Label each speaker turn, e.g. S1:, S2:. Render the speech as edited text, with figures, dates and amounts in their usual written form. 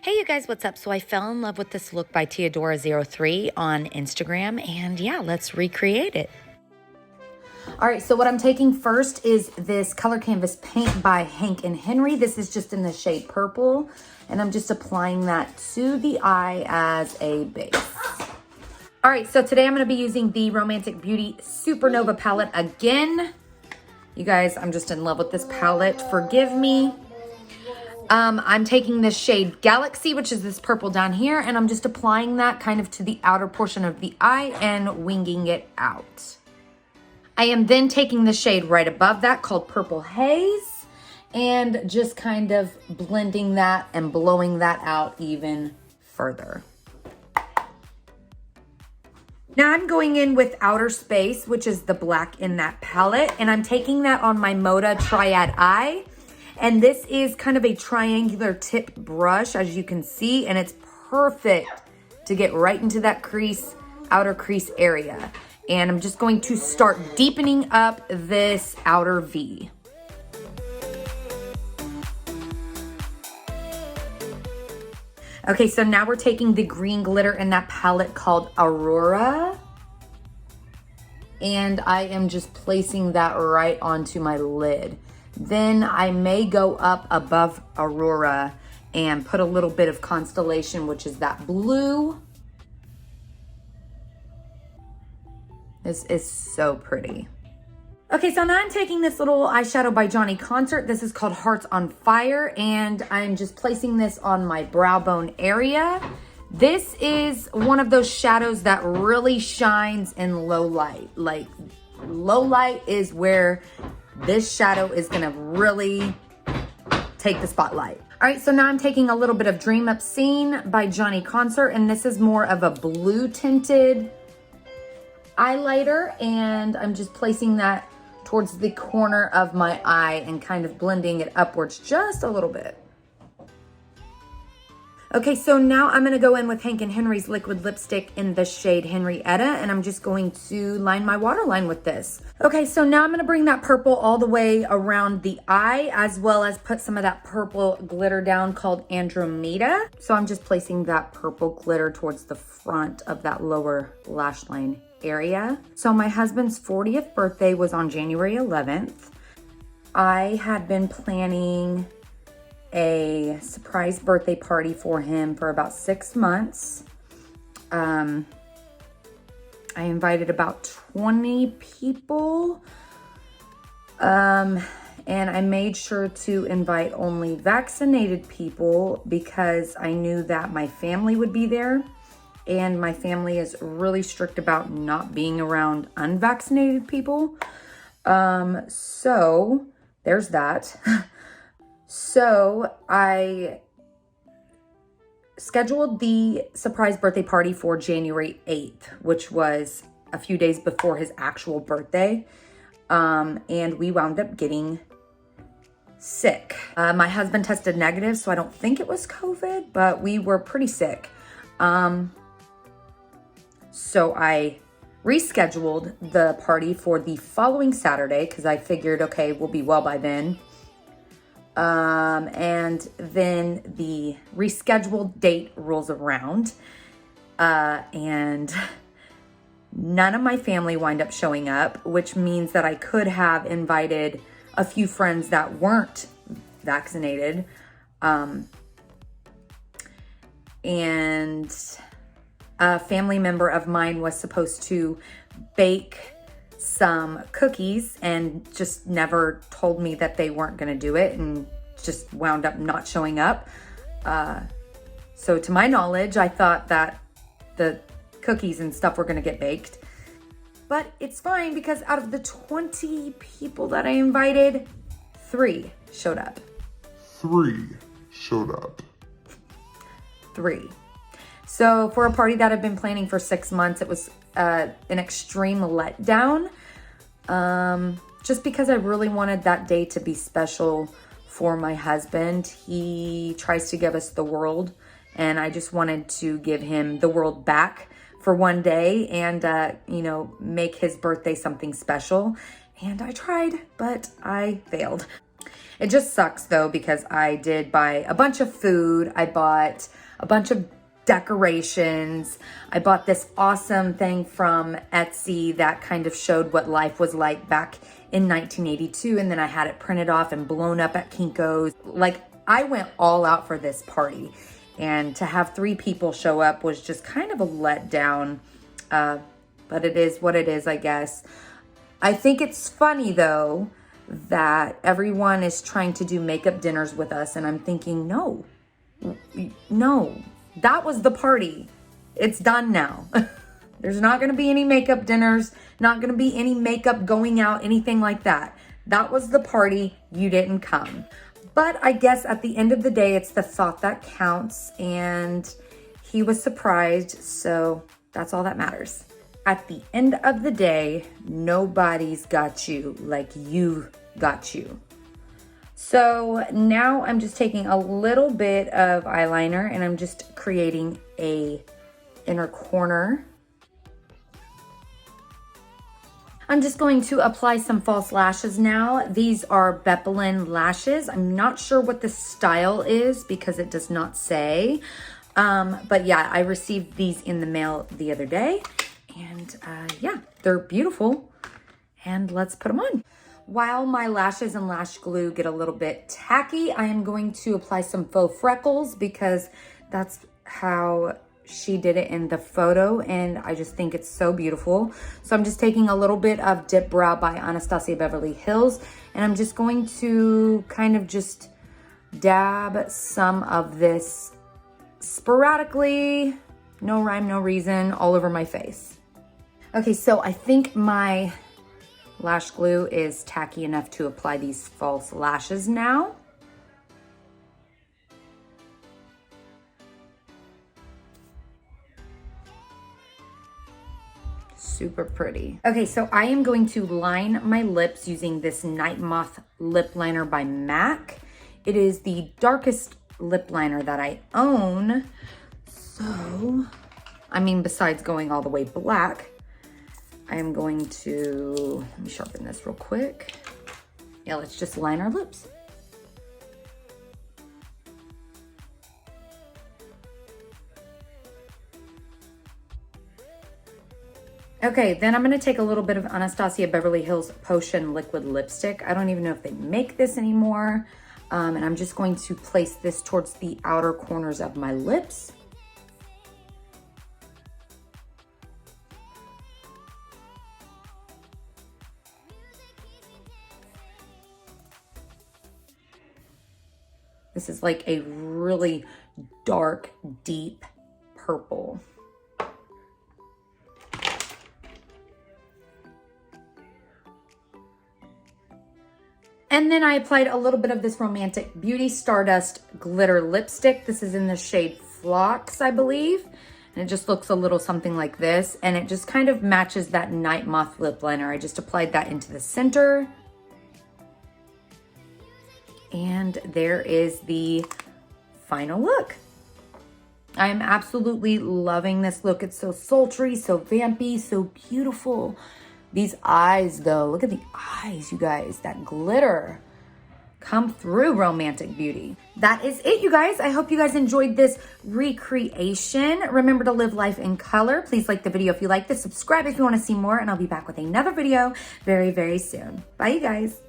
S1: Hey you guys, what's up? So I fell in love with this look by Theodora03 on Instagram, and yeah, let's recreate it. All right, so what I'm taking first is this color canvas paint by Hank and Henry. This is just in the shade purple, and I'm just applying that to the eye as a base. All right, so today I'm gonna be using the Romantic Beauty Supernova palette again. You guys, I'm just in love with this palette, forgive me. I'm taking this shade Galaxy, which is this purple down here, and I'm just applying that kind of to the outer portion of the eye and winging it out. I am then taking the shade right above that called Purple Haze and just kind of blending that and blowing that out even further. Now I'm going in with Outer Space, which is the black in that palette, and I'm taking that on my Moda Triad Eye. And this is kind of a triangular tip brush, as you can see, and it's perfect to get right into that crease, outer crease area. And I'm just going to start deepening up this outer V. Okay, so now we're taking the green glitter in that palette called Aurora. And I am just placing that right onto my lid. Then I may go up above Aurora and put a little bit of Constellation, which is that blue. This is so pretty. Okay, so now I'm taking this little eyeshadow by Johnny Concert. This is called Hearts on Fire, and I'm just placing this on my brow bone area. This is one of those shadows that really shines in low light. Like, low light is where this shadow is gonna really take the spotlight. All right, so now I'm taking a little bit of Dream Obscene by Johnny Concert, and this is more of a blue tinted highlighter, and I'm just placing that towards the corner of my eye and kind of blending it upwards just a little bit. Okay, so now I'm gonna go in with Hank and Henry's liquid lipstick in the shade Henrietta, and I'm just going to line my waterline with this. Okay, so now I'm gonna bring that purple all the way around the eye, as well as put some of that purple glitter down called Andromeda. So I'm just placing that purple glitter towards the front of that lower lash line area. So my husband's 40th birthday was on January 11th. I had been planning a surprise birthday party for him for about 6 months. I invited about 20 people. And I made sure to invite only vaccinated people because I knew that my family would be there. And my family is really strict about not being around unvaccinated people. So there's that. So I scheduled the surprise birthday party for January 8th, which was a few days before his actual birthday. And we wound up getting sick. My husband tested negative, so I don't think it was COVID, but we were pretty sick. So I rescheduled the party for the following Saturday because I figured, okay, we'll be well by then. And then the rescheduled date rolls around, and none of my family wind up showing up, which means that I could have invited a few friends that weren't vaccinated. And a family member of mine was supposed to bake some cookies and just never told me that they weren't going to do it and just wound up not showing up. So to my knowledge, I thought that the cookies and stuff were going to get baked. But it's fine because out of the 20 people that I invited, 3 showed up.
S2: 3 showed up.
S1: 3. So for a party that I've been planning for 6 months, it was an extreme letdown. Just because I really wanted that day to be special for my husband. He tries to give us the world, and I just wanted to give him the world back for one day and, you know, make his birthday something special. And I tried, but I failed. It just sucks though, because I did buy a bunch of food. I bought a bunch of decorations. I bought this awesome thing from Etsy that kind of showed what life was like back in 1982. And then I had it printed off and blown up at Kinko's. Like, I went all out for this party. And to have 3 people show up was just kind of a letdown. But it is what it is, I guess. I think it's funny though that everyone is trying to do makeup dinners with us, and I'm thinking, no, that was the party. It's done now. There's not going to be any makeup dinners, not going to be any makeup going out, anything like that. That was the party. You didn't come. But I guess at the end of the day, it's the thought that counts, and he was surprised, so that's all that matters. At the end of the day, nobody's got you like you got you. So now I'm just taking a little bit of eyeliner and I'm just creating a inner corner. I'm just going to apply some false lashes now. These are Bepelin lashes. I'm not sure what the style is because it does not say. But yeah, I received these in the mail the other day. And yeah, they're beautiful. And let's put them on. While my lashes and lash glue get a little bit tacky, I am going to apply some Faux Freckles because that's how she did it in the photo, and I just think it's so beautiful. So I'm just taking a little bit of Dip Brow by Anastasia Beverly Hills, and I'm just going to kind of just dab some of this sporadically, no rhyme, no reason, all over my face. Okay, so I think my lash glue is tacky enough to apply these false lashes now. Super pretty. Okay, so I am going to line my lips using this Night Moth lip liner by MAC. It is the darkest lip liner that I own. So, I mean, besides going all the way black, I am going to, let me sharpen this real quick. Yeah, let's just line our lips. Okay, then I'm gonna take a little bit of Anastasia Beverly Hills Potion Liquid Lipstick. I don't even know if they make this anymore. And I'm just going to place this towards the outer corners of my lips. This is like a really dark, deep purple. And then I applied a little bit of this Romantic Beauty Stardust Glitter Lipstick. This is in the shade Phlox, I believe. And it just looks a little something like this. And it just kind of matches that Night Moth lip liner. I just applied that into the center. And there is the final look. I am absolutely loving this look. It's so sultry, so vampy, so beautiful. These eyes though, look at the eyes, you guys. That glitter. Come through, Romantic Beauty. That is it, you guys. I hope you guys enjoyed this recreation. Remember to live life in color. Please like the video if you liked it. Subscribe if you want to see more, and I'll be back with another video very, very soon. Bye, you guys.